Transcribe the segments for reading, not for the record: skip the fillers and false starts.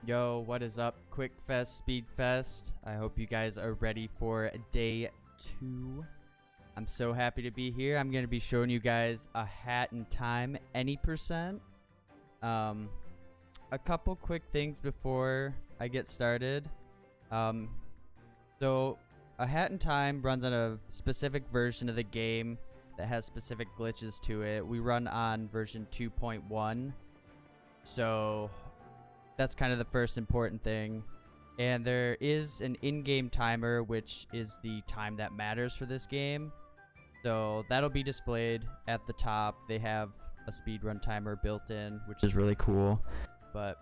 Yo, what is up? QuickFest SpeedFest. I hope you guys are ready for day 2. I'm so happy to be here. I'm going to be showing you guys a hat in time, any percent. A couple quick things before I get started. So a hat in time runs on a specific version of the game that has specific glitches to it. We run on version 2.1. So that's kind of the first important thing. And there is an in-game timer, which is the time that matters for this game. So that'll be displayed at the top. They have a speedrun timer built in, which is really cool. But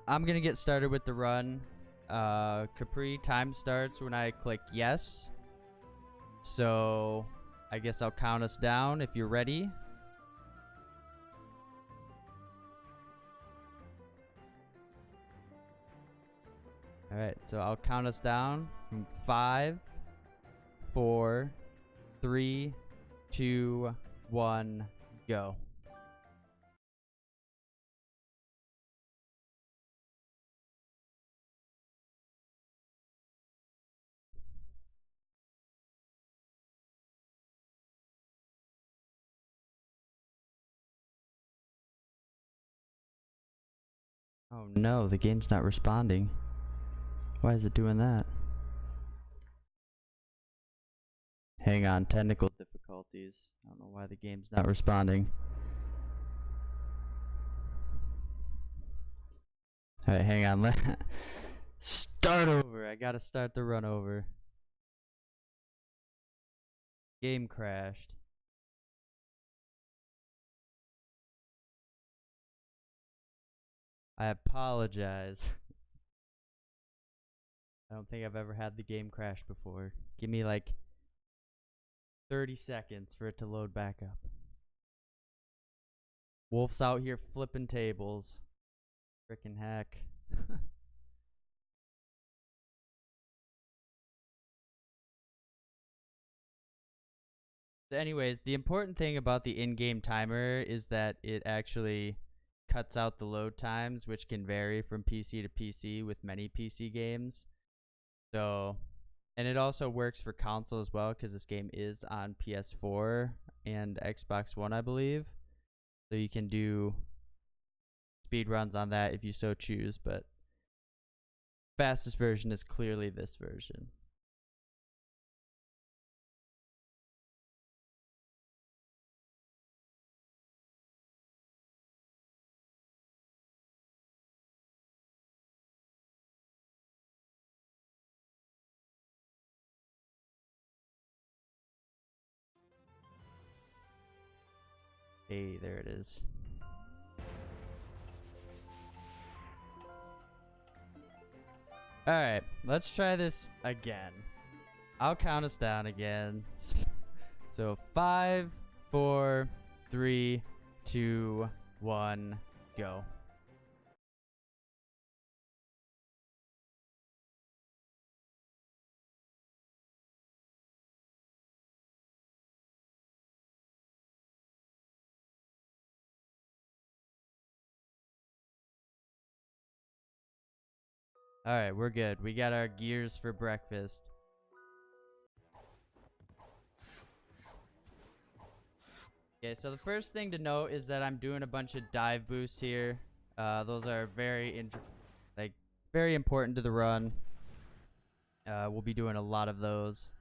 I'm going to get started with the run. Capri, time starts when I click yes. So I guess I'll count us down if you're ready. Alright, so I'll count us down from 5, 4, 3, 2, 1, go. Oh no, the game's not responding. Why is it doing that? Hang on, technical difficulties. I don't know why the game's not responding. Alright, hang on. Start over. I gotta start the run over. Game crashed. I apologize. I don't think I've ever had the game crash before. Give me like 30 seconds for it to load back up. Wolf's out here flipping tables. Frickin' heck. Anyways, the important thing about the in-game timer is that it actually cuts out the load times, which can vary from PC to PC with many PC games. So, and it also works for console as well, because this game is on PS4 and Xbox One, I believe. So you can do speed runs on that if you so choose, but fastest version is clearly this version. Hey, there it is. Alright, let's try this again. I'll count us down again. So 5, 4, 3, 2, 1, go. Alright, we're good. We got our gears for breakfast. Okay, so the first thing to note is that I'm doing a bunch of dive boosts here. Those are very important to the run. We'll be doing a lot of those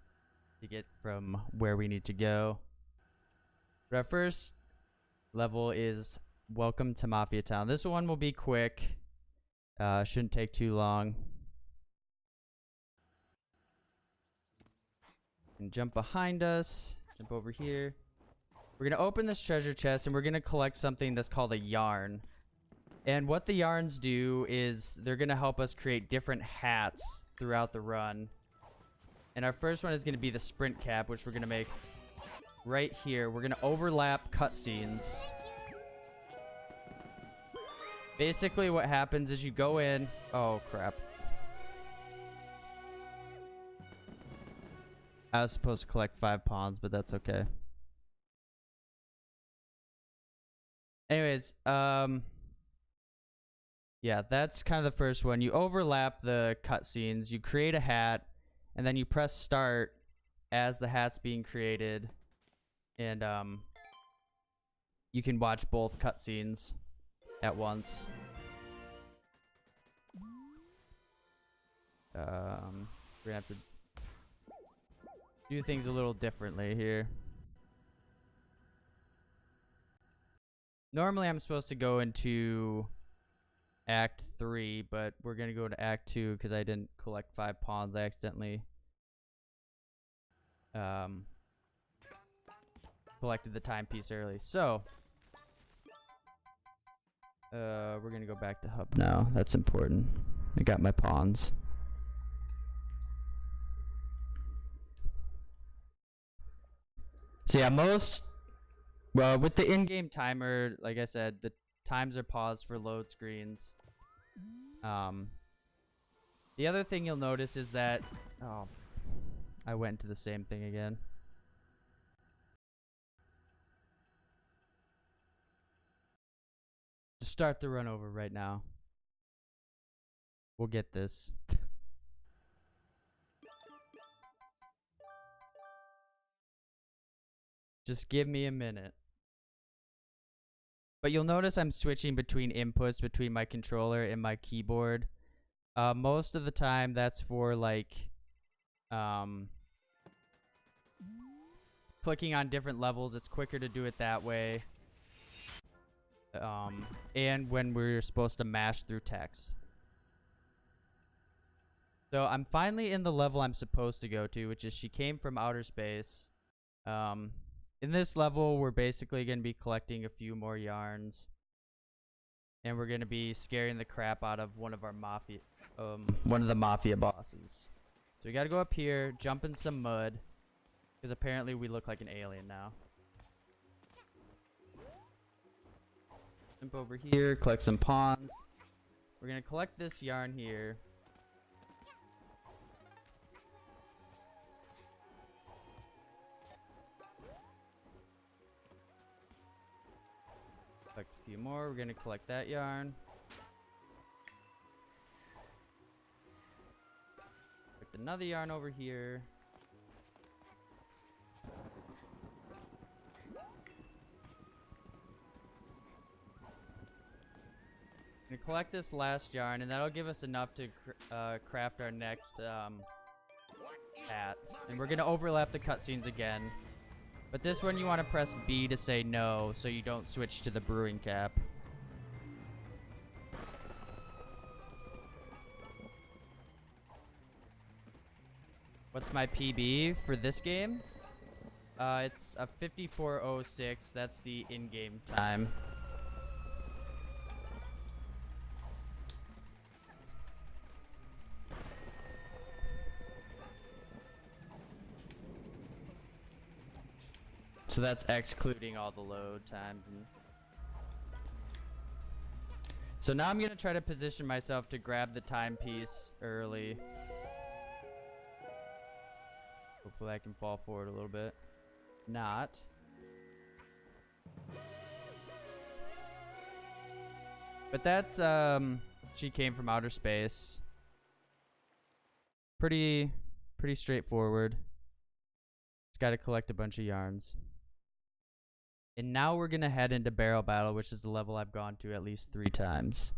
to get from where we need to go. But our first level is Welcome to Mafia Town. This one will be quick. Shouldn't take too long. And jump behind us. Jump over here. We're going to open this treasure chest and we're going to collect something that's called a yarn. And what the yarns do is they're going to help us create different hats throughout the run. And our first one is going to be the sprint cap, which we're going to make right here. We're going to overlap cutscenes. Basically what happens is you go in. Oh, crap. I was supposed to collect 5 pawns, but that's okay. Anyways, Yeah, that's kind of the first one. You overlap the cutscenes, you create a hat, and then you press start as the hat's being created, and you can watch both cutscenes at once. We're gonna have to do things a little differently here. Normally I'm supposed to go into Act 3, but we're gonna go to Act 2 because I didn't collect 5 pawns. I accidentally collected the timepiece early. So we're gonna go back to hub now. That's important. I got my pawns. So yeah, with the in-game timer, like I said, the times are paused for load screens. The other thing you'll notice is that, oh, I went into the same thing again. Just start the run over right now. We'll get this. Just give me a minute. But you'll notice I'm switching between inputs between my controller and my keyboard. Most of the time that's for like clicking on different levels. It's quicker to do it that way. And when we're supposed to mash through text. So I'm finally in the level I'm supposed to go to, which is She Came from Outer Space. In this level, we're basically going to be collecting a few more yarns. And we're going to be scaring the crap out of one of our one of the mafia bosses. So we got to go up here, jump in some mud, because apparently we look like an alien now. Jump over here, collect some pawns. We're going to collect this yarn here. Collect a few more. We're going to collect that yarn. Collect another yarn over here. Gonna collect this last yarn, and that'll give us enough to craft our next hat. And we're gonna overlap the cutscenes again, but this one you want to press B to say no, so you don't switch to the brewing cap. What's my PB for this game? It's a 54:06. That's the in-game time. So that's excluding all the load times. So now I'm going to try to position myself to grab the timepiece early. Hopefully I can fall forward a little bit. Not. But that's, She Came from Outer Space. Pretty straightforward. Just got to collect a bunch of yarns. And now we're going to head into Barrel Battle, which is the level I've gone to at least 3 times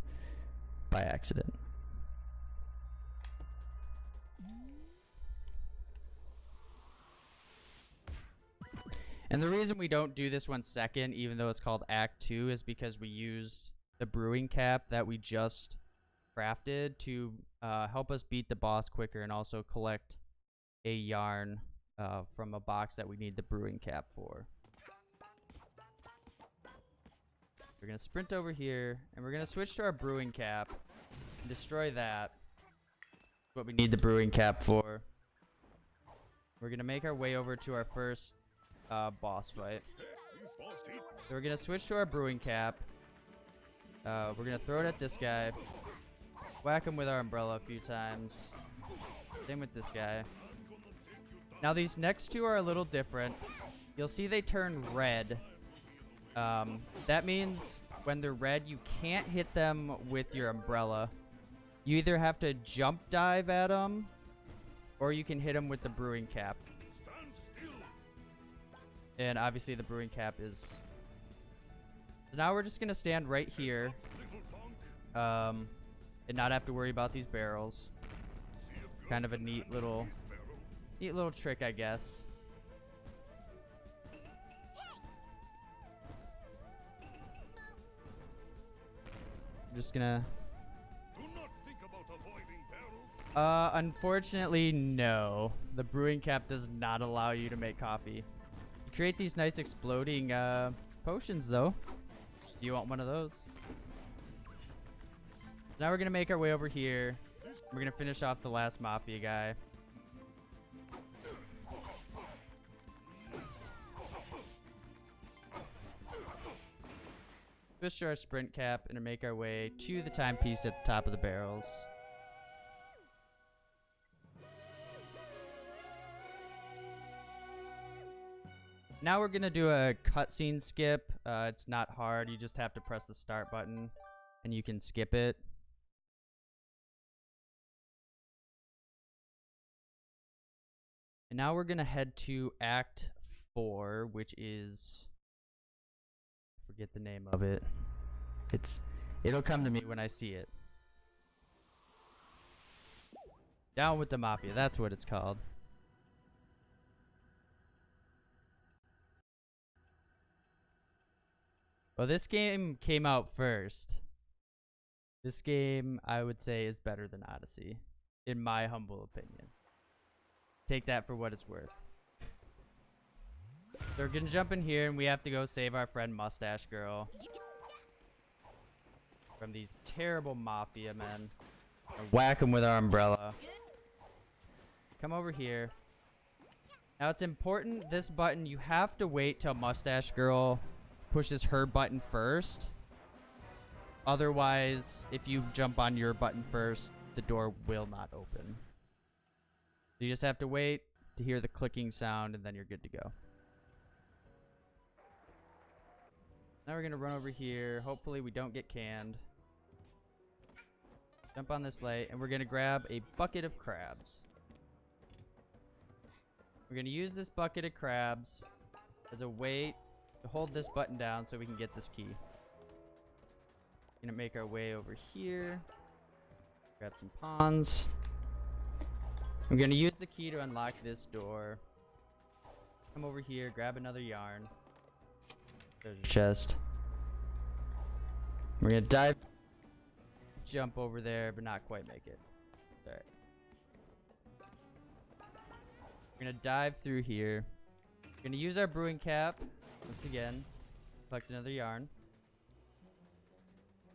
by accident. And the reason we don't do this one second, even though it's called Act 2, is because we use the brewing cap that we just crafted to help us beat the boss quicker and also collect a yarn from a box that we need the brewing cap for. We're going to sprint over here, and we're going to switch to our brewing cap and destroy that. That's what we need the brewing cap for. We're going to make our way over to our first boss fight. So we're going to switch to our brewing cap. We're going to throw it at this guy. Whack him with our umbrella a few times. Same with this guy. Now these next two are a little different. You'll see they turn red. That means when they're red, you can't hit them with your umbrella. You either have to jump dive at them, or you can hit them with the brewing cap. And obviously the brewing cap is... So now we're just going to stand right here. And not have to worry about these barrels. Kind of a neat little trick, I guess. I'm just gonna... Unfortunately, no. The brewing cap does not allow you to make coffee. You create these nice exploding potions, though. Do you want one of those? Now we're gonna make our way over here. We're gonna finish off the last Mafia guy. Switch to our sprint cap and make our way to the timepiece at the top of the barrels. Now we're gonna do a cutscene skip. It's not hard. You just have to press the start button and you can skip it. And now we're gonna head to Act 4, which is... forget the name of it. It'll come to me when I see it. Down with the Mafia, that's what it's called. Well, this game came out first. This game, I would say, is better than Odyssey, in my humble opinion. Take that for what it's worth. So we're gonna jump in here and we have to go save our friend Mustache Girl from these terrible Mafia men. And whack them with our umbrella. Come over here. Now it's important, this button, you have to wait till Mustache Girl pushes her button first. Otherwise, if you jump on your button first, the door will not open. So you just have to wait to hear the clicking sound and then you're good to go. Now we're going to run over here. Hopefully we don't get canned. Jump on this light and we're going to grab a bucket of crabs. We're going to use this bucket of crabs as a way to hold this button down so we can get this key. We're going to make our way over here. Grab some pawns. I'm going to use the key to unlock this door. Come over here, grab another yarn. There's a chest. We're going to dive. Jump over there, but not quite make it. Alright. We're going to dive through here. We're going to use our brewing cap. Once again. Collect another yarn.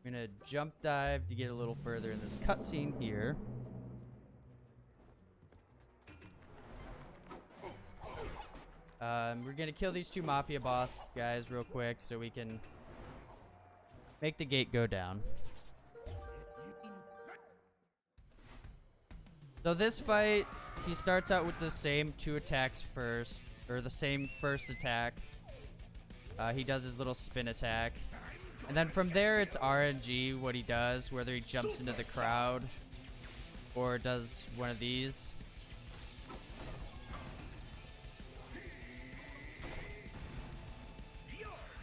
We're going to jump dive to get a little further in this cutscene here. We're gonna kill these two Mafia boss guys real quick so we can make the gate go down. So this fight, he starts out with the same two attacks first, or the same first attack. He does his little spin attack. And then from there it's RNG what he does, whether he jumps into the crowd or does one of these.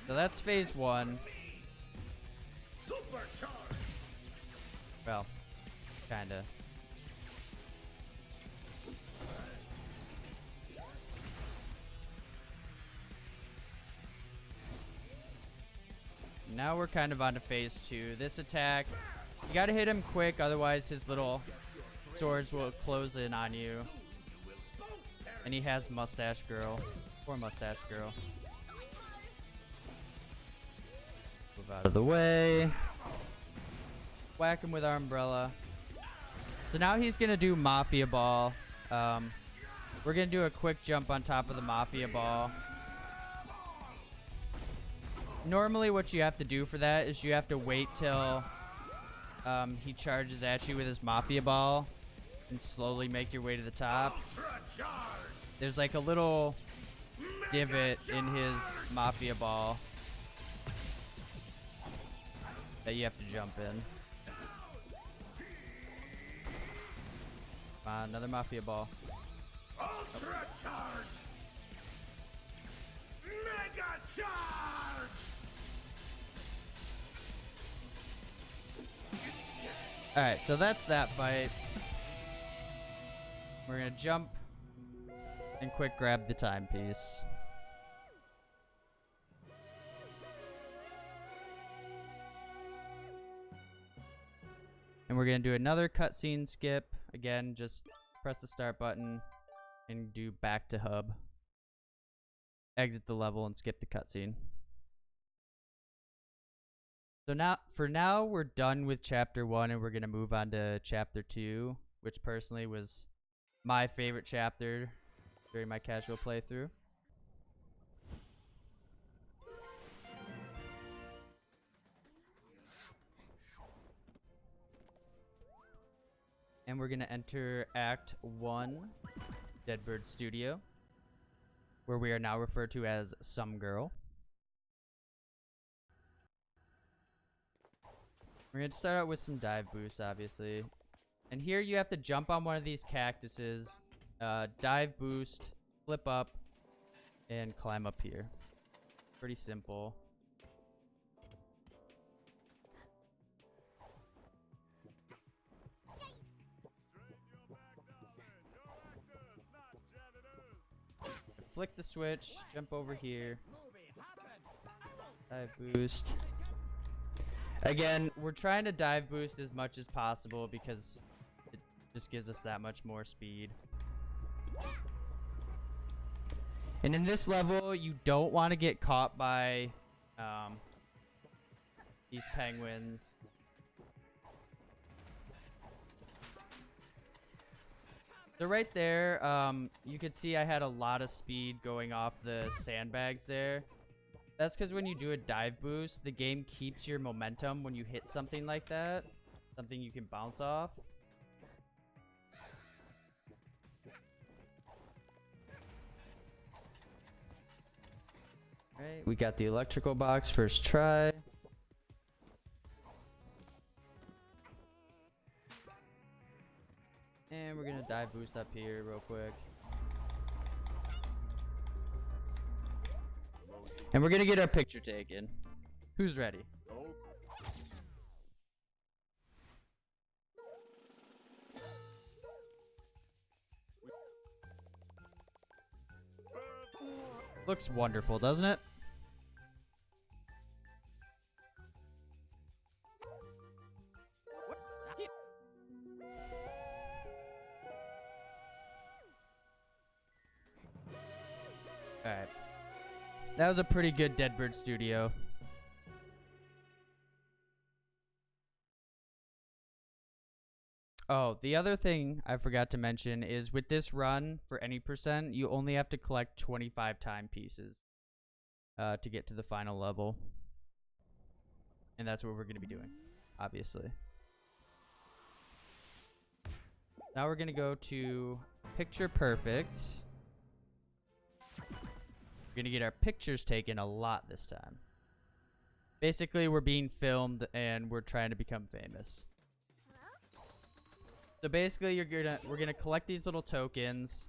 So that's phase one. Well, kinda. Now we're kind of on to phase two. This attack, you gotta hit him quick, otherwise his little swords will close in on you. And he has Mustache Girl. Poor Mustache Girl. Move out of the way. Whack him with our umbrella. So now he's gonna do Mafia Ball. We're gonna do a quick jump on top of the Mafia Ball. Normally what you have to do for that is you have to wait till he charges at you with his Mafia Ball and slowly make your way to the top. There's like a little divot in his Mafia Ball. that you have to jump in. Come on, another Mafia ball. Ultra charge! Mega charge! Alright, so that's that fight. We're gonna jump and quick grab the timepiece. And we're gonna do another cutscene skip. Again, just press the start button and do back to hub. Exit the level and skip the cutscene. So for now, we're done with chapter 1 and we're gonna move on to chapter 2, which personally was my favorite chapter during my casual playthrough. And we're gonna enter Act 1, Deadbird Studio, where we are now referred to as Some Girl. We're gonna start out with some dive boosts, obviously. And here you have to jump on one of these cactuses, dive boost, flip up, and climb up here. Pretty simple. Flick the switch, jump over here, dive boost. Again, we're trying to dive boost as much as possible because it just gives us that much more speed. And in this level, you don't want to get caught by these penguins. So right there, you could see I had a lot of speed going off the sandbags there. That's because when you do a dive boost, the game keeps your momentum when you hit something like that. Something you can bounce off. Alright, we got the electrical box first try. And we're gonna dive boost up here real quick. And we're gonna get our picture taken. Who's ready? Looks wonderful, doesn't it? Alright. That was a pretty good Deadbird Studio. Oh, the other thing I forgot to mention is with this run, for any percent, you only have to collect 25 timepieces to get to the final level. And that's what we're going to be doing, obviously. Now we're going to go to Picture Perfect. We're going to get our pictures taken a lot this time. Basically, we're being filmed and we're trying to become famous. So basically, we're gonna collect these little tokens,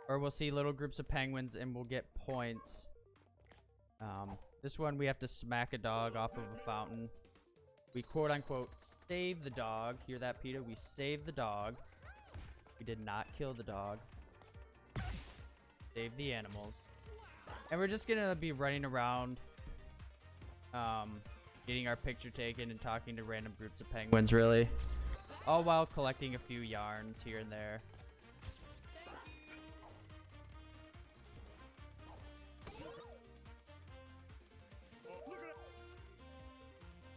or we'll see little groups of penguins and we'll get points. This one we have to smack a dog off of a fountain. We quote unquote save the dog. Hear that, Peter? We saved the dog. We did not kill the dog. Save the animals. And we're just gonna be running around, getting our picture taken and talking to random groups of penguins, really. All while collecting a few yarns here and there.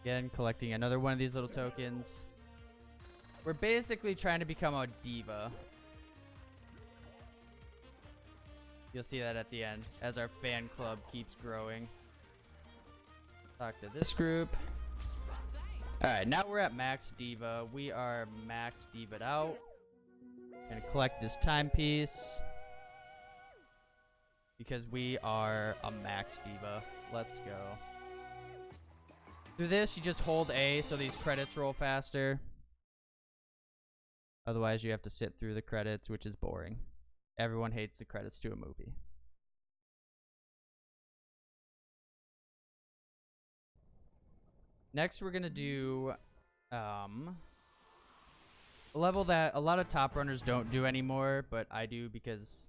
Again, collecting another one of these little tokens. We're basically trying to become a diva. You'll see that at the end as our fan club keeps growing. Talk to this group. Alright, now we're at Max Diva. We are Max Diva'd out. Gonna collect this timepiece. Because we are a Max Diva. Let's go. Through this, you just hold A so these credits roll faster. Otherwise, you have to sit through the credits, which is boring. Everyone hates the credits to a movie. Next, we're going to do a level that a lot of top runners don't do anymore, but I do because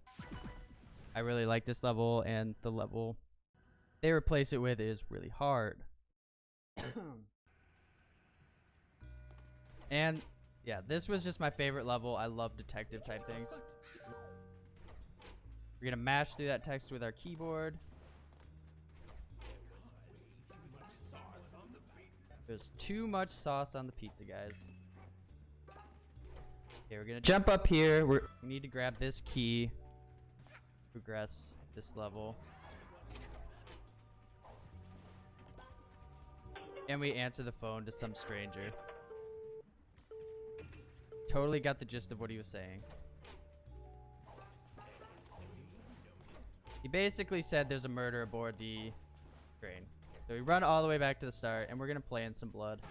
I really like this level, and the level they replace it with is really hard. And yeah, this was just my favorite level. I love detective type things. We're gonna mash through that text with our keyboard. There's too much sauce on the pizza, guys. Okay, we're gonna jump up here. We need to grab this key. Progress this level. And we answer the phone to some stranger. Totally got the gist of what he was saying. He basically said there's a murder aboard the train. So we run all the way back to the start, and we're going to play in some blood.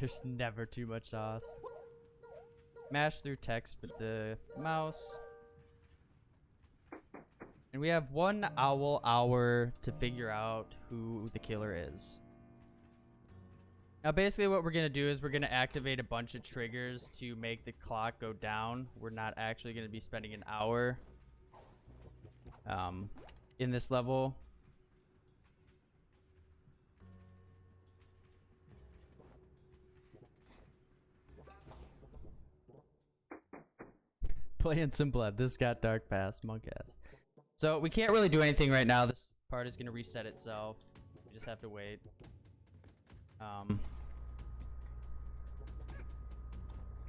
There's never too much sauce. Mash through text with the mouse. And we have 1 owl hour to figure out who the killer is. Now, basically what we're going to do is we're going to activate a bunch of triggers to make the clock go down. We're not actually going to be spending an hour in this level. Playing some blood. This got dark fast, monk ass. So we can't really do anything right now. This part is going to reset itself. We just have to wait. We're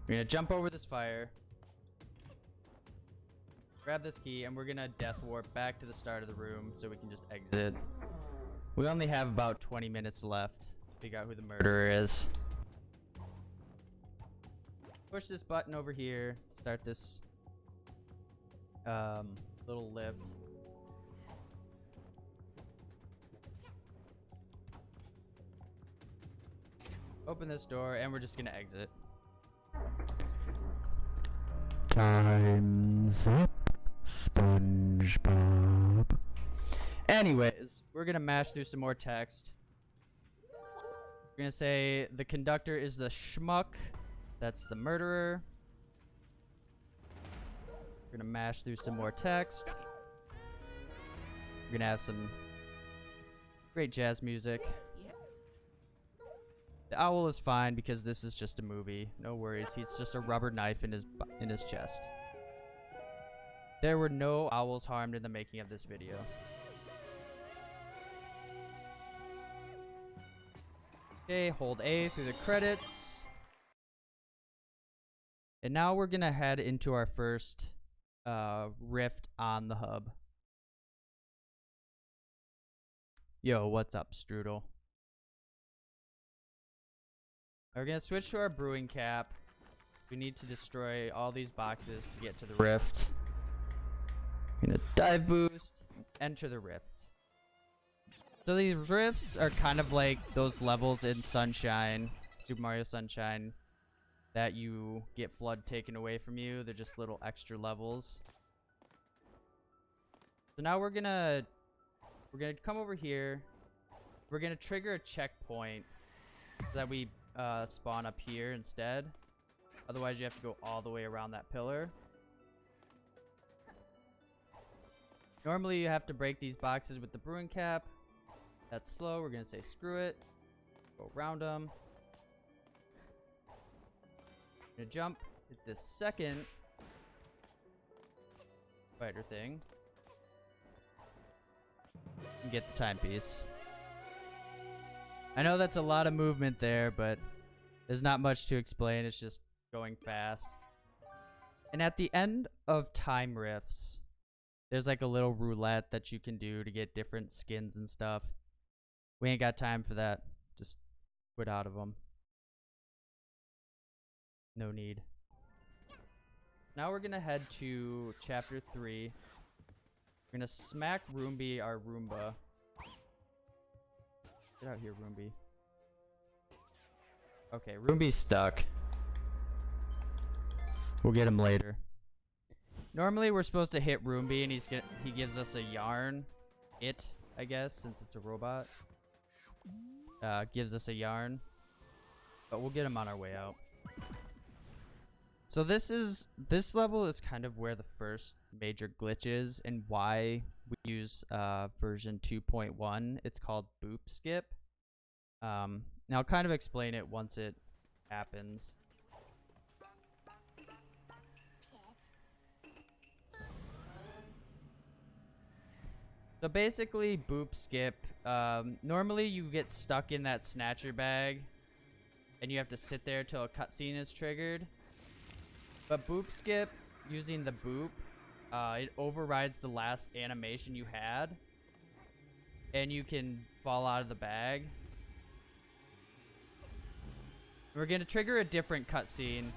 going to jump over this fire. Grab this key, and we're going to death warp back to the start of the room so we can just exit. We only have about 20 minutes left to figure out who the murderer is. Push this button over here. Start this little lift. Open this door, and we're just gonna exit. Time's up, SpongeBob. Anyways, we're gonna mash through some more text. We're gonna say the conductor is the schmuck. That's the murderer. We're gonna mash through some more text. We're gonna have some great jazz music. The owl is fine because this is just a movie. No worries. He's just a rubber knife in his chest. There were no owls harmed in the making of this video. Okay, hold A through the credits. And now we're gonna head into our first rift on the hub. Yo, what's up, Strudel? We're gonna switch to our brewing cap. We need to destroy all these boxes to get to the rift. We're gonna dive boost, enter the rift. So these rifts are kind of like those levels in Sunshine, Super Mario Sunshine, that you get flood taken away from you. They're just little extra levels. So now we're gonna come over here. We're gonna trigger a checkpoint so that we spawn up here instead. Otherwise, you have to go all the way around that pillar. Normally, you have to break these boxes with the brewing cap. That's slow. We're gonna say screw it. Go around them. Gonna jump. Hit this second spider thing. And get the timepiece. I know that's a lot of movement there, but there's not much to explain. It's just going fast. And at the end of time rifts, there's like a little roulette that you can do to get different skins and stuff. We ain't got time for that. Just quit out of them. No need. Now we're gonna head to chapter 3. We're gonna smack Roomby, our Roomba. Get out here, Roomby. Okay, Roomby's stuck. We'll get him later. Normally, we're supposed to hit Roomby, and he gives us a yarn. I guess, since it's a robot. Gives us a yarn. But we'll get him on our way out. So this level is kind of where the first major glitch is, and why we use version 2.1. It's called boop skip. Now I'll kind of explain it once it happens. So basically, boop skip. Normally you get stuck in that snatcher bag, and you have to sit there till a cutscene is triggered. But boop skip, using the boop, it overrides the last animation you had, and you can fall out of the bag. We're gonna trigger a different cutscene,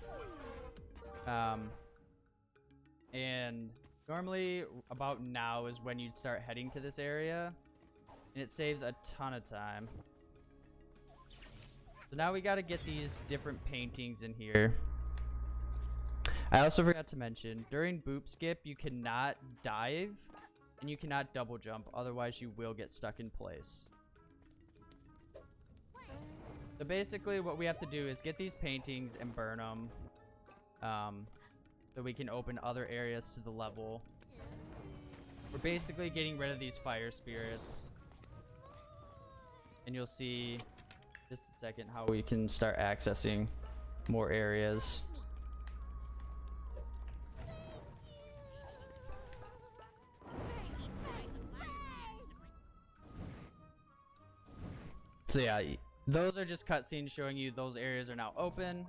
and normally about now is when you'd start heading to this area, and it saves a ton of time. So now we gotta get these different paintings in here. I also forgot to mention, during boop skip, you cannot dive, and you cannot double jump, otherwise you will get stuck in place. So basically what we have to do is get these paintings and burn them, so we can open other areas to the level. We're basically getting rid of these fire spirits, and you'll see just a second how we can start accessing more areas. So yeah, those are just cutscenes showing you those areas are now open.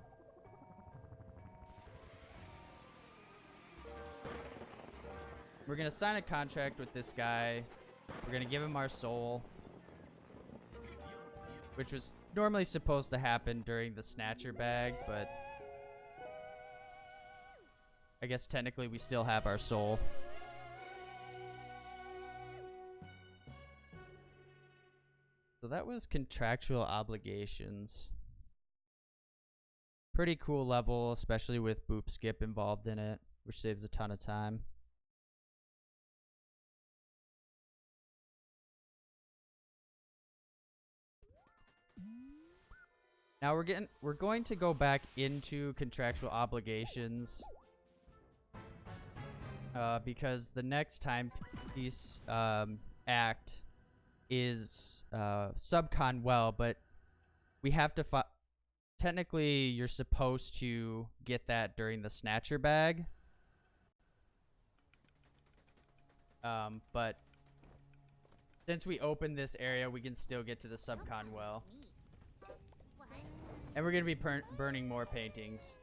We're gonna sign a contract with this guy. We're gonna give him our soul, which was normally supposed to happen during the snatcher bag, but I guess technically we still have our soul. So that was contractual obligations. Pretty cool level, especially with boop skip involved in it, which saves a ton of time. Now we're going to go back into contractual obligations, because the next timepiece act is subcon well, but we have to technically you're supposed to get that during the snatcher bag, but since we opened this area, we can still get to the subcon well, and we're gonna be burning more paintings.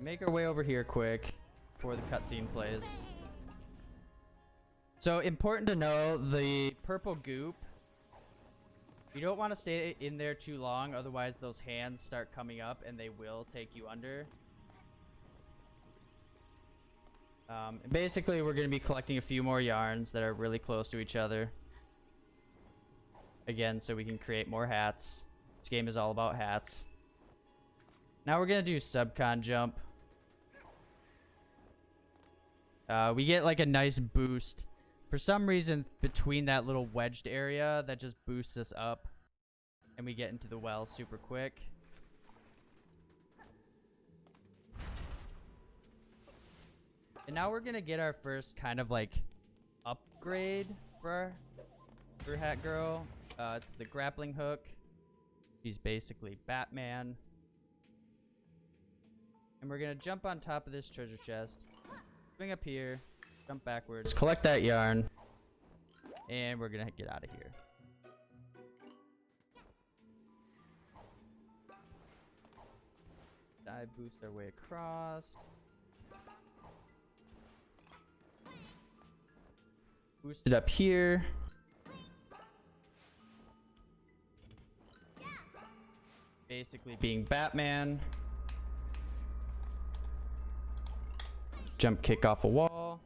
Make our way over here quick before the cutscene plays. So important to know, the purple goop, you don't want to stay in there too long, otherwise those hands start coming up and they will take you under. Basically we're going to be collecting a few more yarns that are really close to each other. Again, so we can create more hats. This game is all about hats. Now we're going to do subcon jump. We get like a nice boost. For some reason, between that little wedged area, that just boosts us up. And we get into the well super quick. And now we're going to get our first kind of like upgrade for Hat Girl. It's the grappling hook. She's basically Batman. And we're going to jump on top of this treasure chest. Swing up here, jump backwards, collect that yarn, and we're gonna get out of here. Dive boost our way across. Boost it up here. basically being Batman. Jump kick off a wall.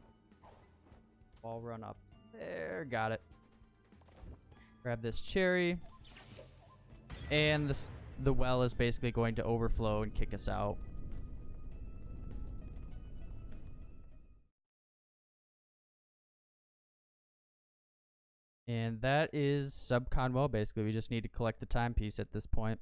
Wall run up there. Got it. Grab this cherry. And the well is basically going to overflow and kick us out. And that is Subcon well, basically. We just need to collect the timepiece at this point.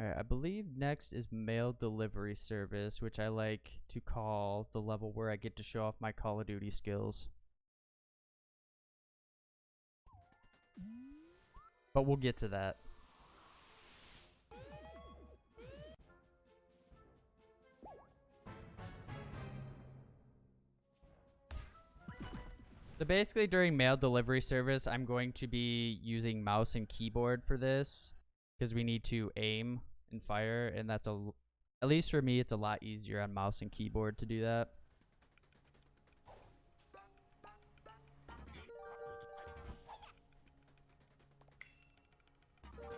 Alright, I believe next is mail delivery service, which I like to call the level where I get to show off my Call of Duty skills. But we'll get to that. So basically during mail delivery service, I'm going to be using mouse and keyboard for this because we need to aim and fire, and that's at least for me, it's a lot easier on mouse and keyboard to do that.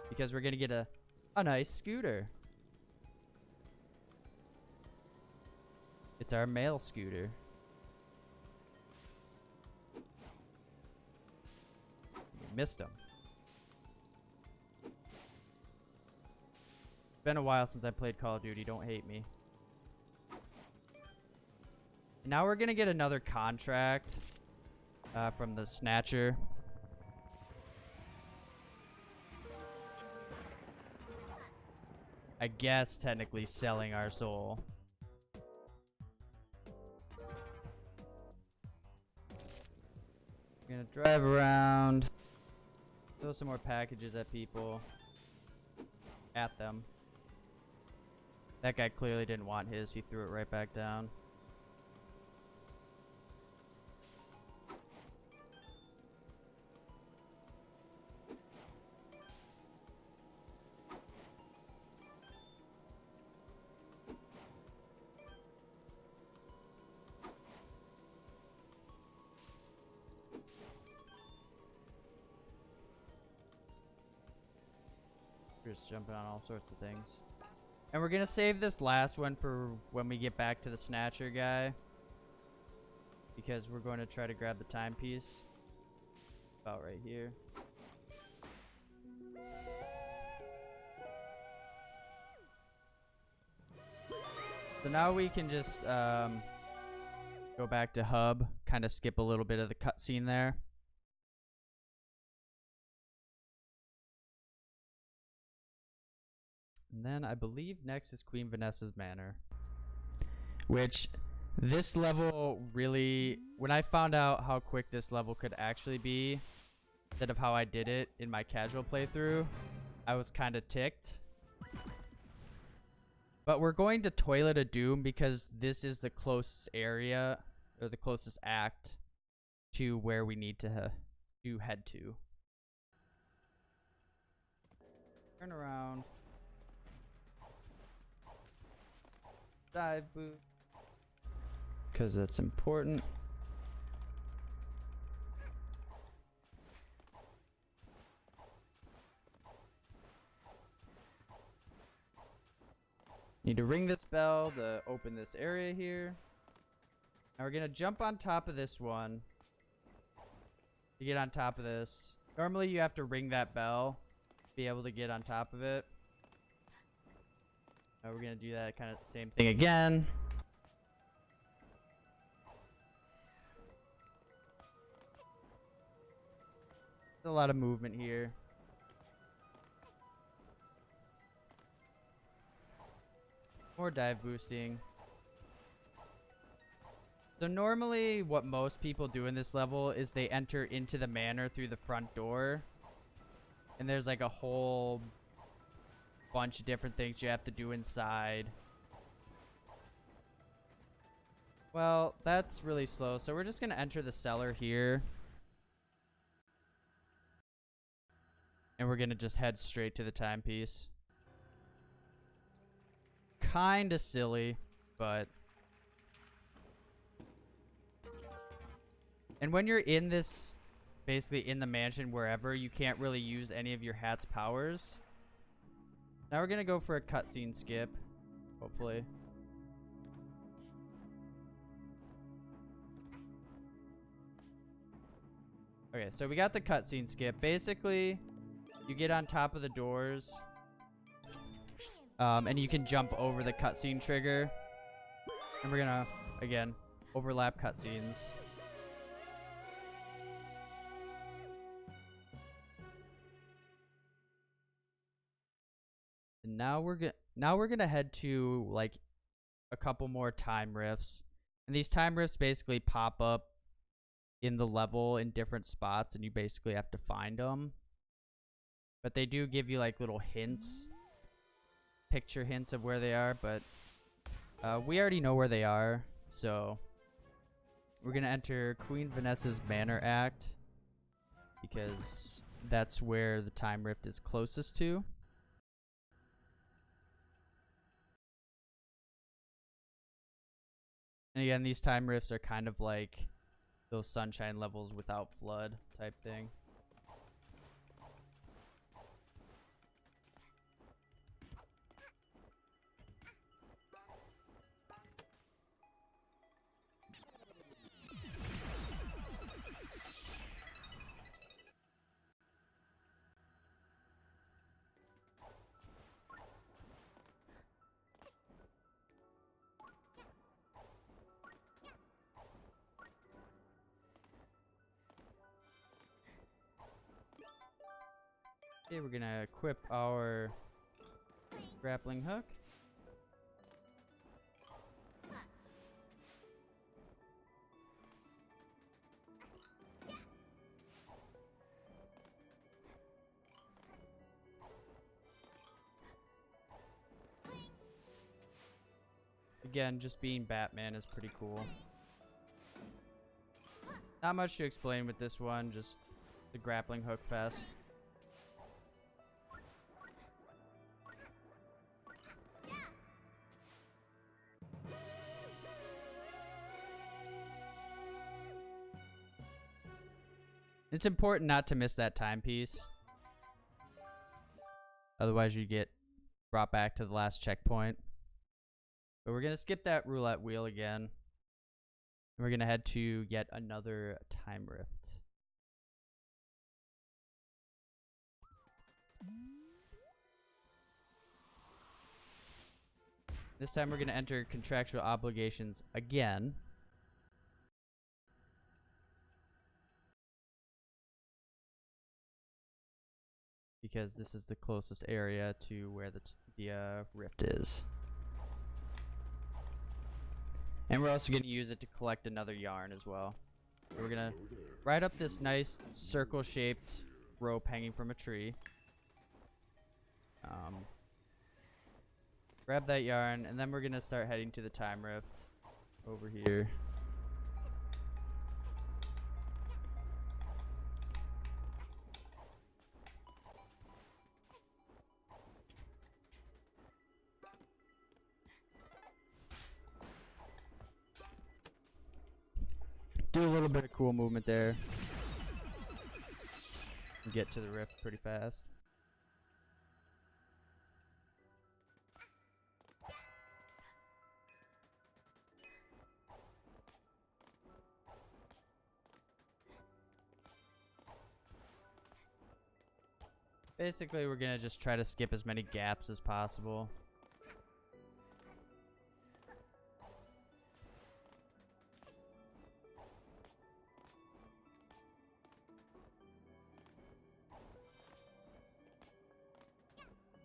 Because we're gonna get a nice scooter. It's our mail scooter. Missed him. It's been a while since I played Call of Duty. Don't hate me. Now we're gonna get another contract from the Snatcher. I guess technically selling our soul. We're gonna drive around. Throw some more packages at people. At them. That guy clearly didn't want his. He threw it right back down. We're just jumping on all sorts of things. And we're gonna save this last one for when we get back to the Snatcher guy. Because we're going to try to grab the timepiece. About right here. So now we can just go back to hub. Kind of skip a little bit of the cutscene there. And then I believe next is Queen Vanessa's Manor. Which, this level really... When I found out how quick this level could actually be, instead of how I did it in my casual playthrough, I was kind of ticked. But we're going to Toilet of Doom because this is the closest area, or the closest act, to where we need to head to. Turn around. Dive boot. Because that's important. Need to ring this bell to open this area here. Now we're going to jump on top of this one. To get on top of this. Normally you have to ring that bell to be able to get on top of it. Now we're going to do that kind of same thing again. There's a lot of movement here. More dive boosting. So normally what most people do in this level is they enter into the manor through the front door. And there's like a whole bunch of different things you have to do inside. Well, that's really slow. So we're just going to enter the cellar here. And we're going to just head straight to the timepiece. Kind of silly, but... And when you're in this, basically in the mansion, wherever, you can't really use any of your hat's powers. Now we're going to go for a cutscene skip, hopefully. Okay, so we got the cutscene skip. Basically, you get on top of the doors, and you can jump over the cutscene trigger. And we're gonna, again, overlap cutscenes. And now we're gonna head to like a couple more time rifts, and these time rifts basically pop up in the level in different spots, and you basically have to find them. But they do give you like little hints, picture hints of where they are, but we already know where they are, so we're gonna enter Queen Vanessa's Manor Act because that's where the time rift is closest to. And again, these time rifts are kind of like those sunshine levels without flood type thing. Okay, we're gonna equip our grappling hook. Again, just being Batman is pretty cool. Not much to explain with this one, just the grappling hook fest. It's important not to miss that timepiece. Otherwise you get brought back to the last checkpoint. But we're going to skip that roulette wheel again. And we're going to head to yet another time rift. This time we're going to enter contractual obligations again. Because this is the closest area to where the rift is. And we're also going to use it to collect another yarn as well. So we're going to ride up this nice circle-shaped rope hanging from a tree. Grab that yarn, and then we're going to start heading to the time rift over here. Do a little bit of cool movement there. And get to the rift pretty fast. Basically, we're gonna just try to skip as many gaps as possible.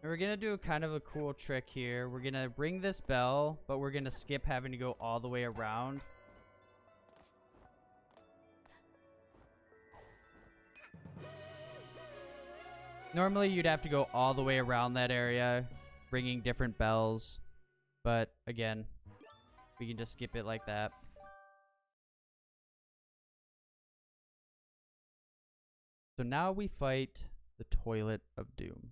And we're gonna do kind of a cool trick here. We're gonna ring this bell, but we're gonna skip having to go all the way around. Normally, you'd have to go all the way around that area, ringing different bells. But again, we can just skip it like that. So now we fight the Toilet of Doom.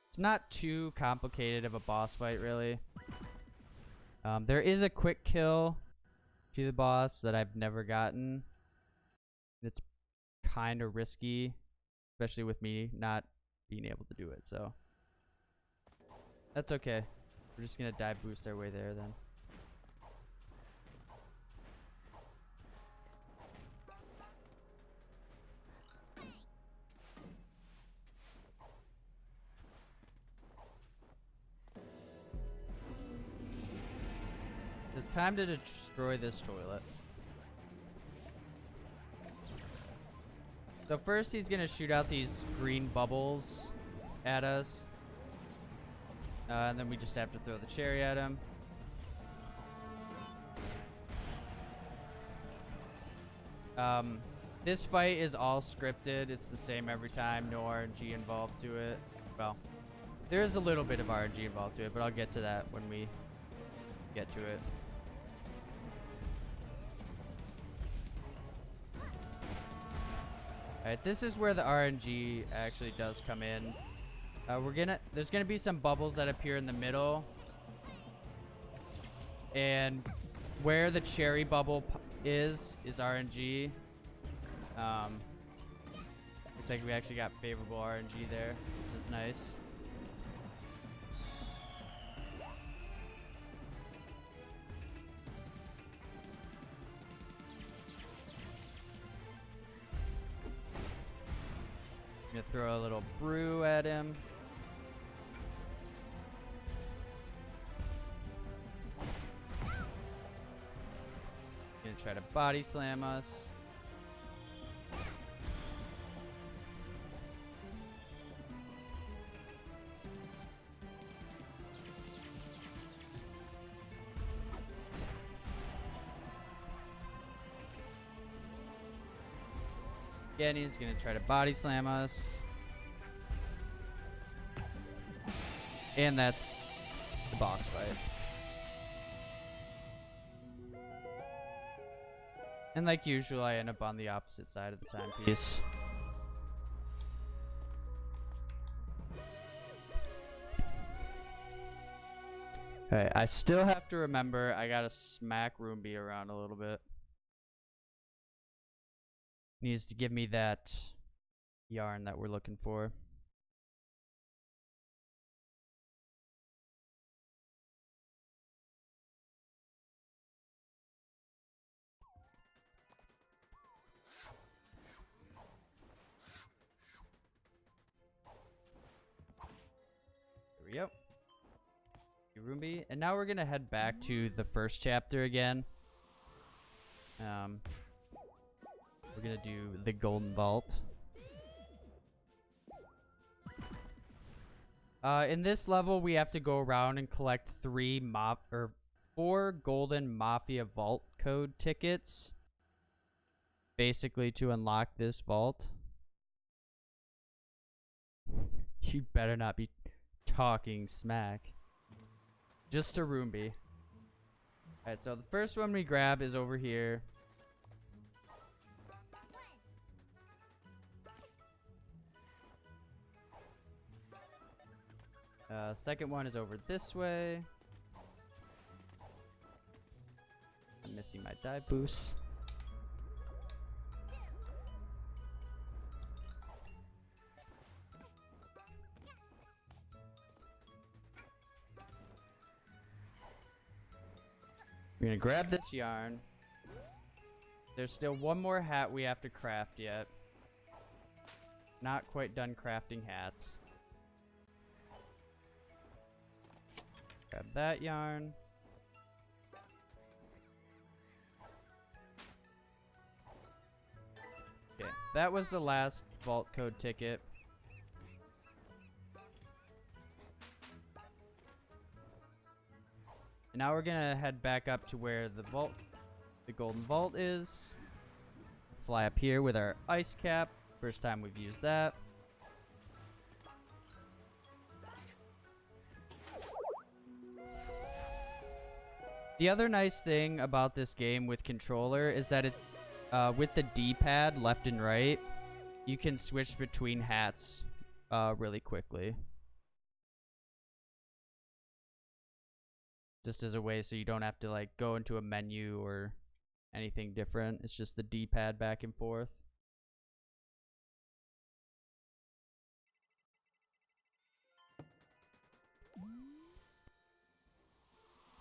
It's not too complicated of a boss fight, really. There is a quick kill to the boss that I've never gotten. It's kind of risky, especially with me not being able to do it, so that's okay. We're just gonna dive boost our way there then. It's time to destroy this toilet. So first he's gonna shoot out these green bubbles at us. And then we just have to throw the cherry at him. This fight is all scripted. It's the same every time. No RNG involved to it. Well, there is a little bit of RNG involved to it, but I'll get to that when we get to it. Alright, this is where the RNG actually does come in. There's gonna be some bubbles that appear in the middle, and where the cherry bubble is RNG. Looks like we actually got favorable RNG there, which is nice. I'm gonna throw a little brew at him. Gonna try to body slam us. Again, he's gonna try to body slam us. And that's the boss fight. And like usual, I end up on the opposite side of the timepiece. Okay, I still have to remember I gotta smack Roomby around a little bit. Needs to give me that yarn that we're looking for. There we go. Roomby. And now we're gonna head back to the first chapter again. We're gonna do the Golden Vault. In this level, we have to go around and collect 4 golden Mafia Vault code tickets, basically to unlock this vault. You better not be talking smack. Just a Roomby. Alright, so the first one we grab is over here. Second one is over this way. I'm missing my dive boost. We're gonna grab this yarn. There's still one more hat we have to craft yet. Not quite done crafting hats. Grab that yarn. Okay, that was the last vault code ticket. And now we're gonna head back up to where the golden vault is. Fly up here with our ice cap. First time we've used that. The other nice thing about this game with controller is that it's with the D-pad left and right, you can switch between hats really quickly. Just as a way so you don't have to like go into a menu or anything different. It's just the D-pad back and forth.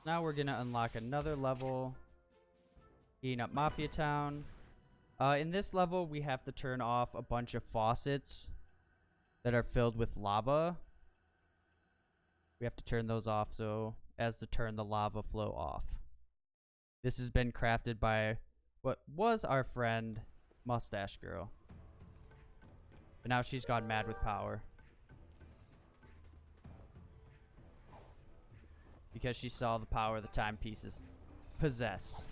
Now we're gonna unlock another level. Heating up Mafia Town. In this level, we have to turn off a bunch of faucets that are filled with lava. We have to turn those off so as to turn the lava flow off. This has been crafted by what was our friend Mustache Girl. But now she's gone mad with power. Because she saw the power the timepieces possess.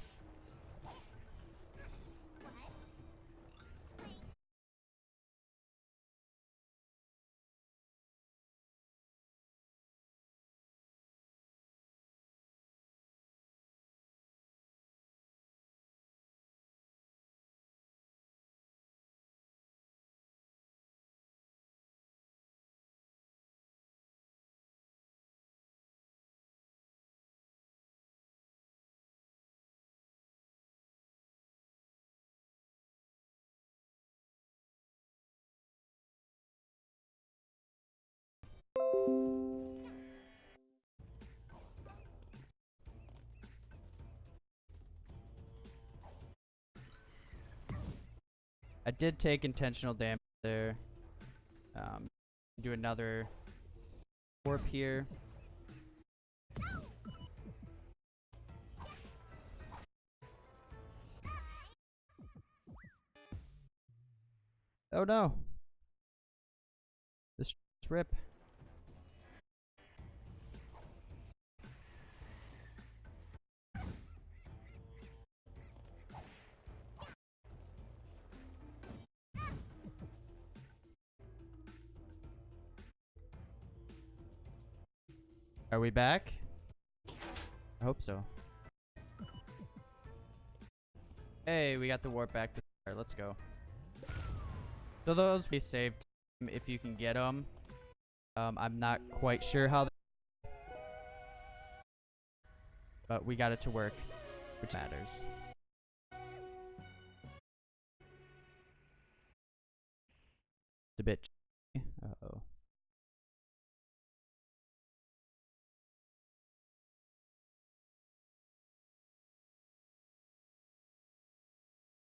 I did take intentional damage there. Do another warp here. Oh no. This rip. Are we back? I hope so. Hey, we got the warp back to there. Let's go. So those be saved if you can get them. I'm not quite sure how, but we got it to work, which matters. It's a bit. Uh-oh.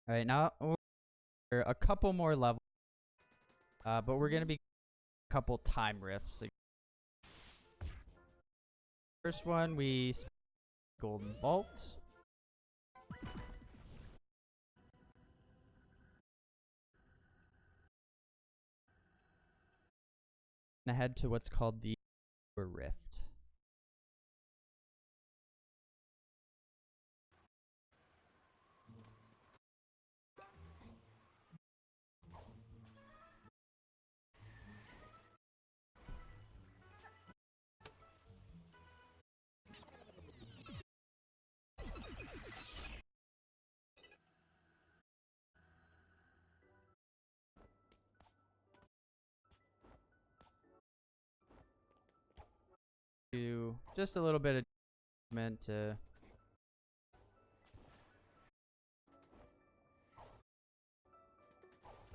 All right, now we're a couple more levels, but we're gonna be a couple time rifts. First one, we golden vault. And head to what's called the rift. Do just a little bit of meant to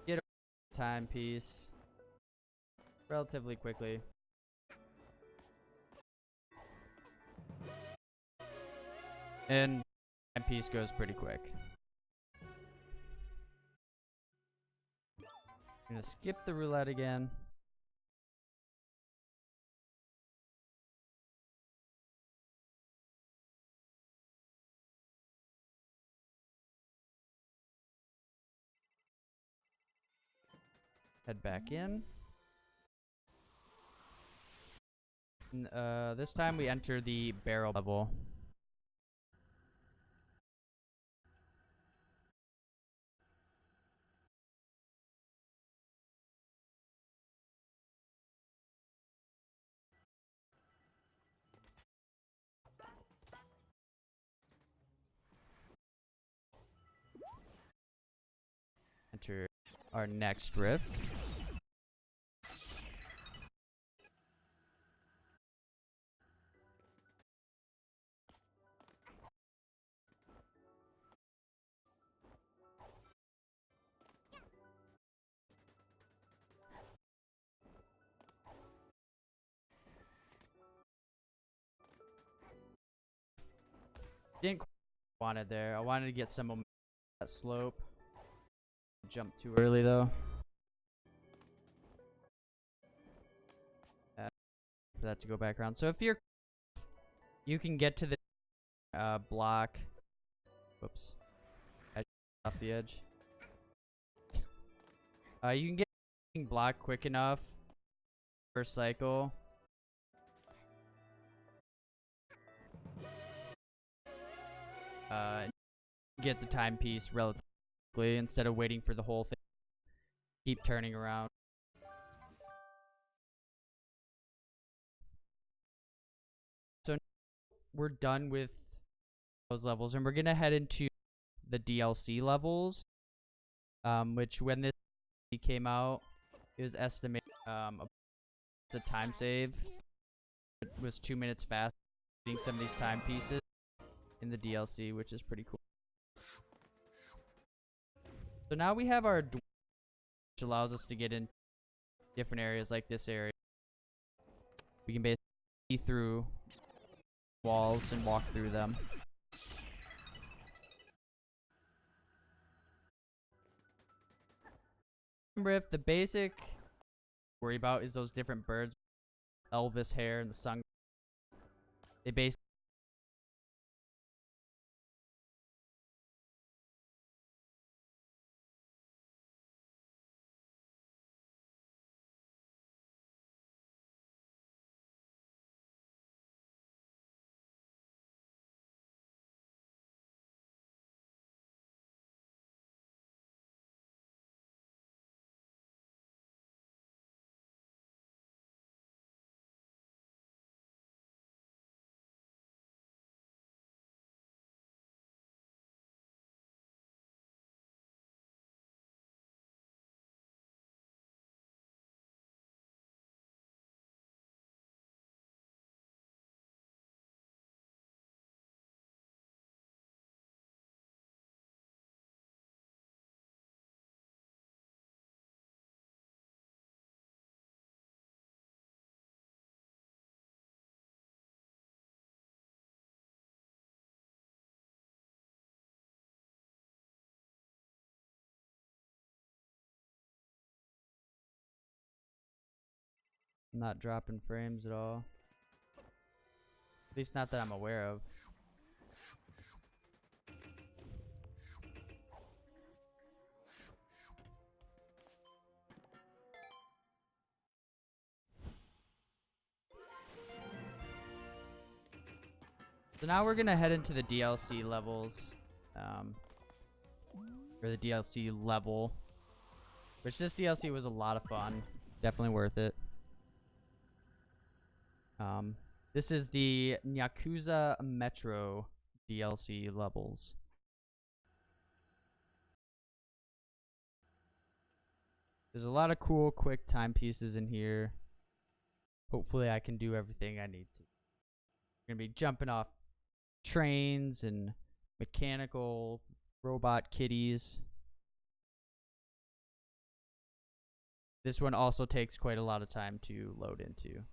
get a timepiece relatively quickly. And timepiece goes pretty quick. I'm gonna skip the roulette again. Head back in. And, this time we enter the barrel level. enter our next rift. Didn't quite want it there. I wanted to get some momentum on that slope. Jump too early though. For that to go back around. So if you can get to the block. Whoops. I off the edge. You can get the block quick enough per cycle. Get the timepiece relatively quickly instead of waiting for the whole thing. Keep turning around. So we're done with those levels, and we're gonna head into the DLC levels. Which when this came out, it was estimated it's a time save. It was 2 minutes fast getting some of these timepieces in the DLC, which is pretty cool. So now we have our door, which allows us to get in different areas like this area. We can basically see through walls and walk through them. Remember, if the basic worry about is those different birds, Elvis hair and the sun. They basically not dropping frames at all. At least not that I'm aware of. So now we're gonna head into the DLC levels, or the DLC level, which this DLC was a lot of fun. Definitely worth it. This is the Yakuza Metro DLC levels. There's a lot of cool, quick timepieces in here. Hopefully I can do everything I need to. We're gonna be jumping off trains and mechanical robot kitties. This one also takes quite a lot of time to load into.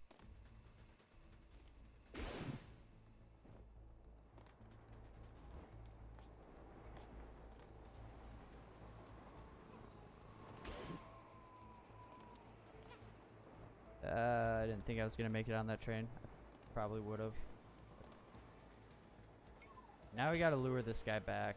I didn't think I was gonna make it on that train. I probably would have. Now we gotta lure this guy back.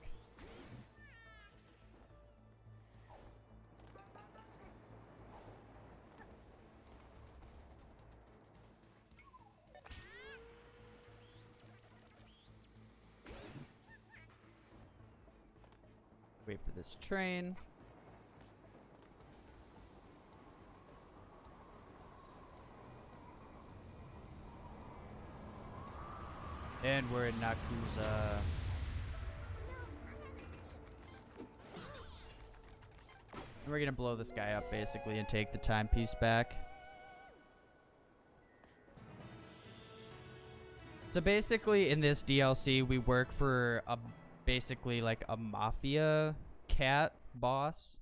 Wait for this train. And we're in Yakuza. We're gonna blow this guy up basically and take the timepiece back. So basically in this DLC we work for a basically like a mafia cat boss.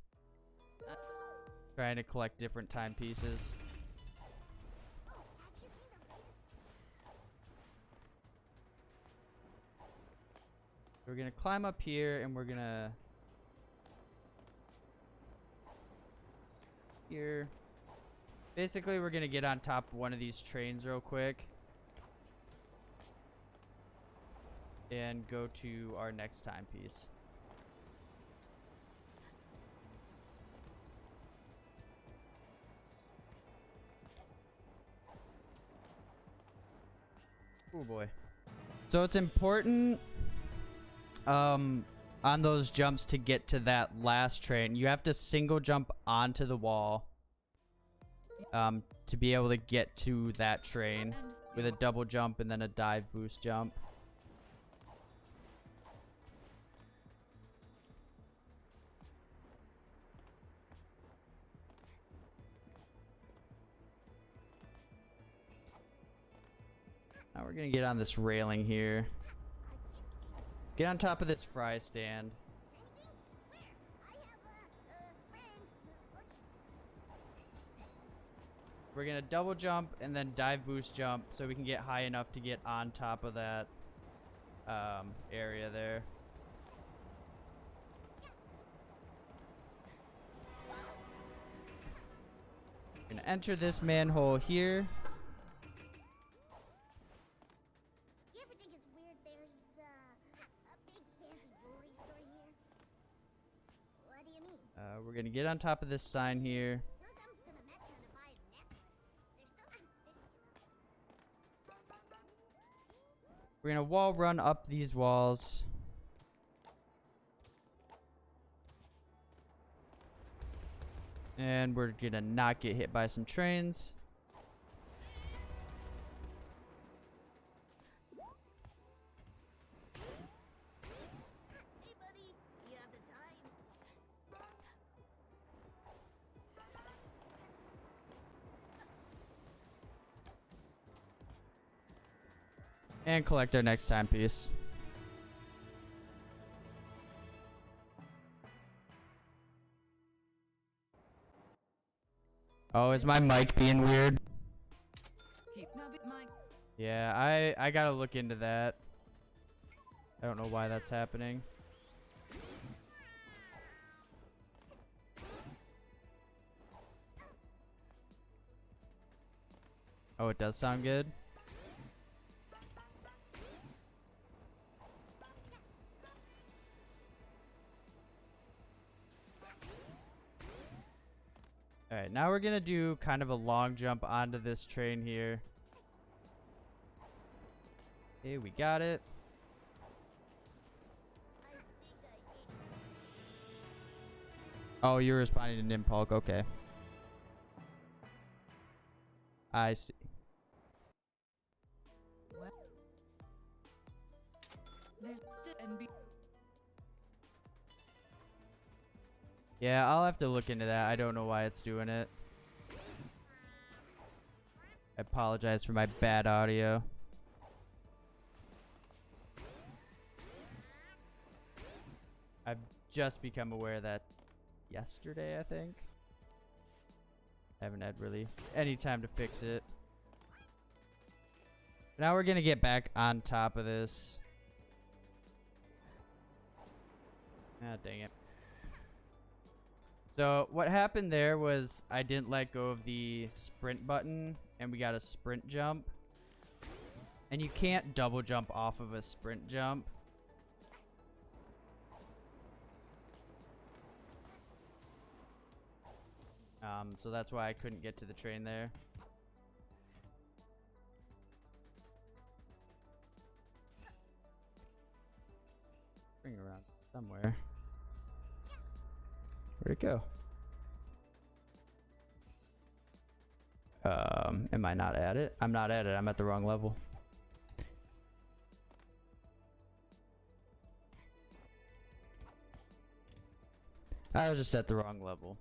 Trying to collect different timepieces. We're gonna climb up here and we're gonna here. Basically we're gonna get on top of one of these trains real quick and go to our next timepiece. Oh boy. So it's important on those jumps to get to that last train. You have to single jump onto the wall to be able to get to that train with a double jump and then a dive boost jump. Now we're gonna get on this railing here. Get on top of this fry stand. We're gonna double jump and then dive boost jump so we can get high enough to get on top of that area there. We're gonna enter this manhole here. We're gonna get on top of this sign here. We're gonna wall run up these walls. And we're gonna not get hit by some trains. And collect our next timepiece. Oh, is my mic being weird? Yeah, I gotta look into that. I don't know why that's happening. Oh, it does sound good. Alright, now we're gonna do kind of a long jump onto this train here. Okay, we got it. Oh, you're responding to Nimpulk, okay. I see. Yeah, I'll have to look into that. I don't know why it's doing it. I apologize for my bad audio. I've just become aware of that yesterday, I think. I haven't had really any time to fix it. Now we're gonna get back on top of this. Ah, dang it. So what happened there was I didn't let go of the sprint button and we got a sprint jump. And you can't double jump off of a sprint jump. So that's why I couldn't get to the train there. Bring it around somewhere. Where'd it go? Am I not at it? I'm not at it. I'm at the wrong level. I was just at the wrong level.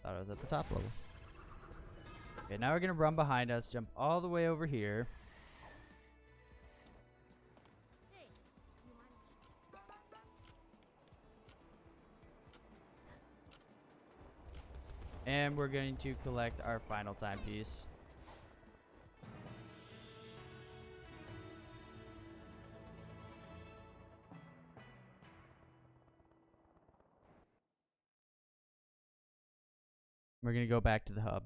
Thought I was at the top level. Okay, now we're gonna run behind us, jump all the way over here. And we're going to collect our final timepiece. We're going to go back to the hub.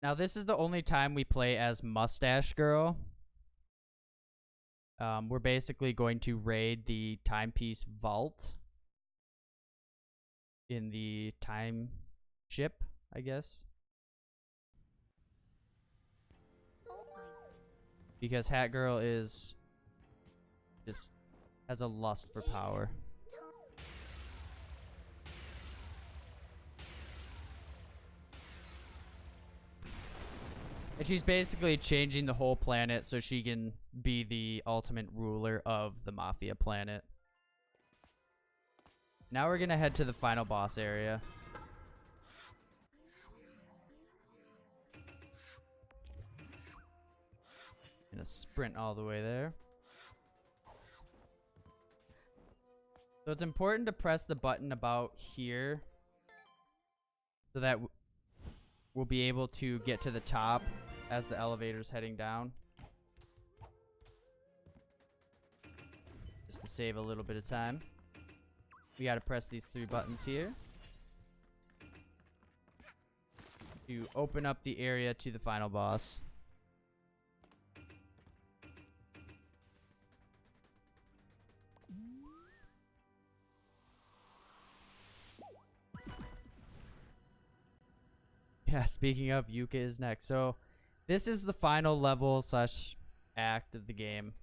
Now, this is the only time we play as Mustache Girl. We're basically going to raid the timepiece vault in the time ship, I guess. Because Hat Girl is just has a lust for power. And she's basically changing the whole planet so she can be the ultimate ruler of the Mafia planet. Now we're gonna head to the final boss area. Gonna sprint all the way there. So it's important to press the button about here so that we'll be able to get to the top as the elevator's heading down. Just to save a little bit of time. We gotta press these 3 buttons here to open up the area to the final boss. Yeah, speaking of, Yuka is next. So this is the final level slash act of the game.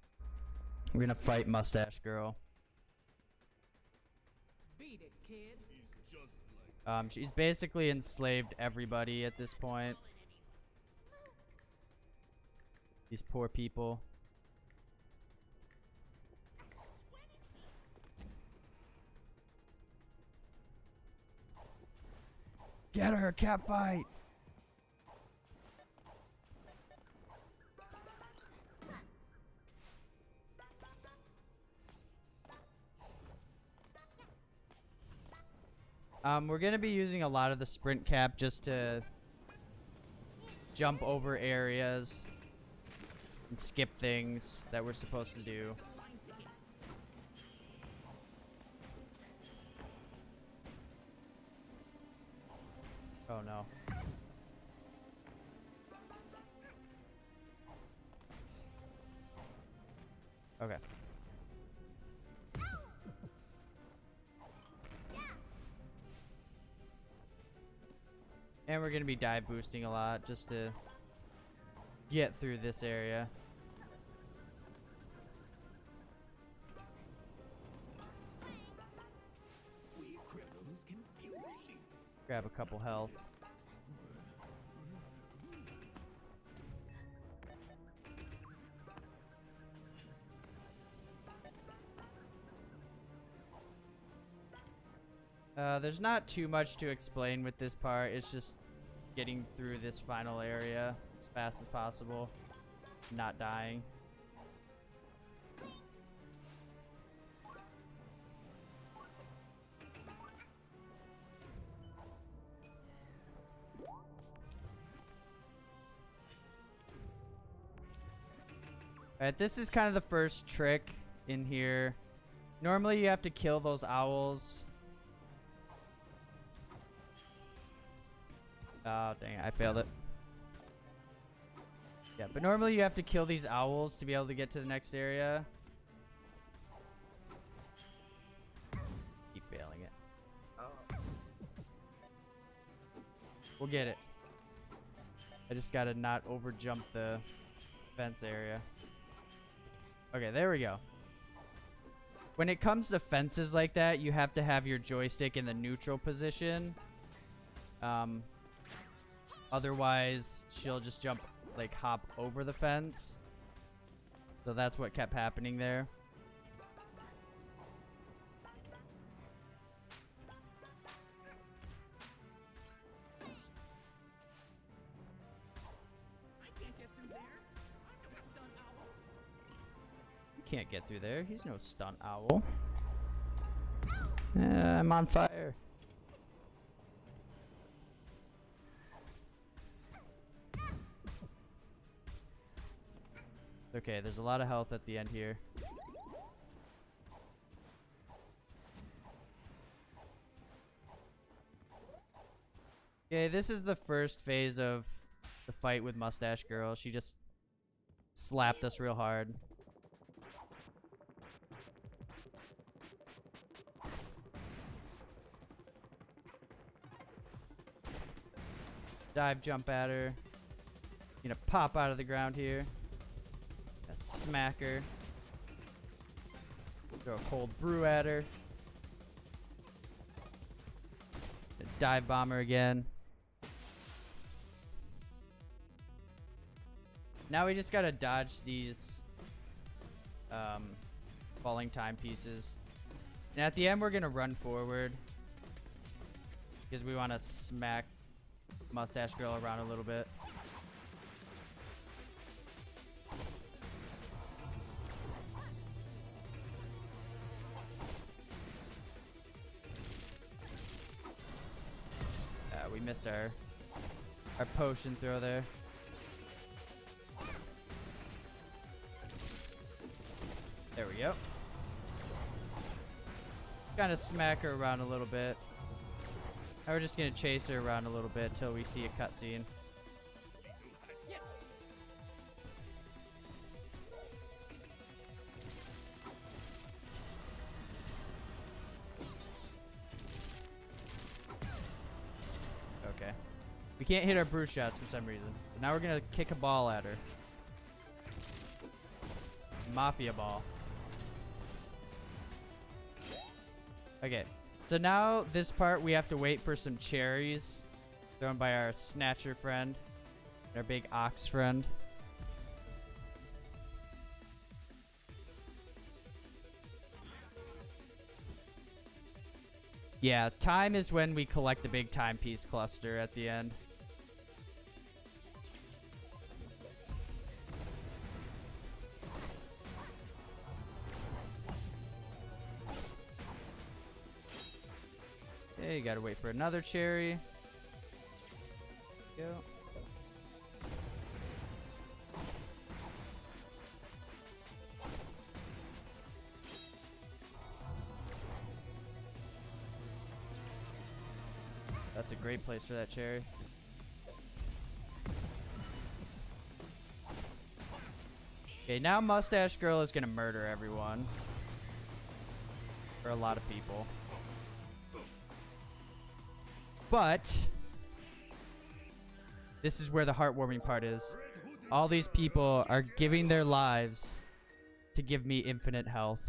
We're gonna fight Mustache Girl. Beat it, kid. He's just like She's basically enslaved everybody at this point. These poor people. Get her, cat fight! We're gonna be using a lot of the sprint cap just to jump over areas and skip things that we're supposed to do. Oh no. Okay. And we're gonna be dive boosting a lot just to get through this area. we criminals can feel relief. Grab a couple health. There's not too much to explain with this part. It's just getting through this final area as fast as possible, not dying. Alright, this is kind of the first trick in here. Normally you have to kill those owls. Oh, dang it. I failed it. Yeah, but normally you have to kill these owls to be able to get to the next area. Keep failing it. Oh. We'll get it. I just gotta not over jump the fence area. Okay, there we go. When it comes to fences like that, you have to have your joystick in the neutral position. Otherwise, she'll just jump, like, hop over the fence. So that's what kept happening there. Can't get through there. He's no stunt owl. I'm on fire. Okay, there's a lot of health at the end here. Okay, this is the first phase of the fight with Mustache Girl. She just slapped us real hard. Dive jump at her. Gonna pop out of the ground here. A smack her. Throw a cold brew at her. A dive bomb her again. Now we just gotta dodge these falling timepieces. And at the end we're gonna run forward. Because we wanna smack Mustache Girl around a little bit. We missed our potion throw there. There we go. Kind of smack her around a little bit. Now we're just gonna chase her around a little bit till we see a cutscene. Okay. We can't hit our brew shots for some reason. But now we're gonna kick a ball at her. Mafia ball. Okay. So now this part we have to wait for some cherries thrown by our snatcher friend. Our big ox friend. Yeah, time is when we collect the big timepiece cluster at the end. Okay, you gotta wait for another cherry. Go. That's a great place for that cherry. Okay, now Mustache Girl is gonna murder everyone. Or a lot of people. But this is where the heartwarming part is. All these people are giving their lives to give me infinite health.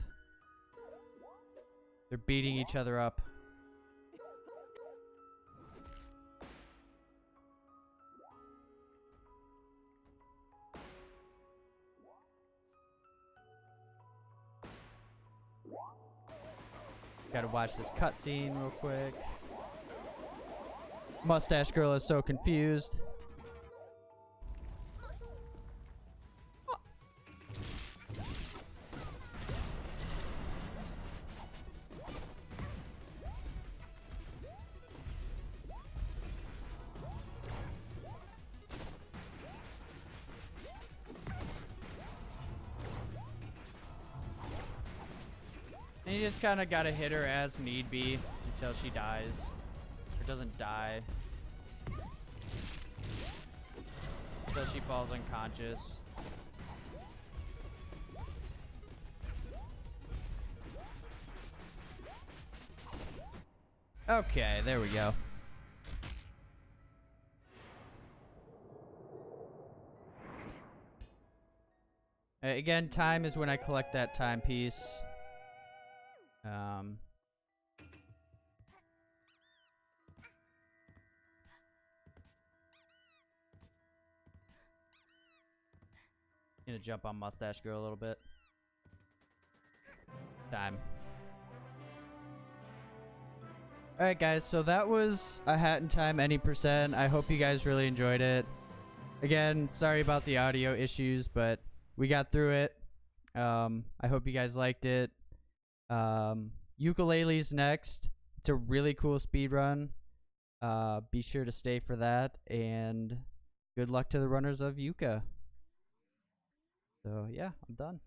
They're beating each other up. Gotta watch this cutscene real quick. Mustache Girl is so confused. And you just kind of gotta hit her as need be until she dies. Or doesn't die. Until she falls unconscious. Okay, there we go. Again, time is when I collect that timepiece. Gonna jump on Mustache Girl a little bit. Time. Alright guys, so that was a Hat in Time any percent. I hope you guys really enjoyed it. Again, sorry about the audio issues, but we got through it. I hope you guys liked it. Ukulele's next. It's a really cool speed run. Be sure to stay for that, and good luck to the runners of Yuka. So yeah, I'm done.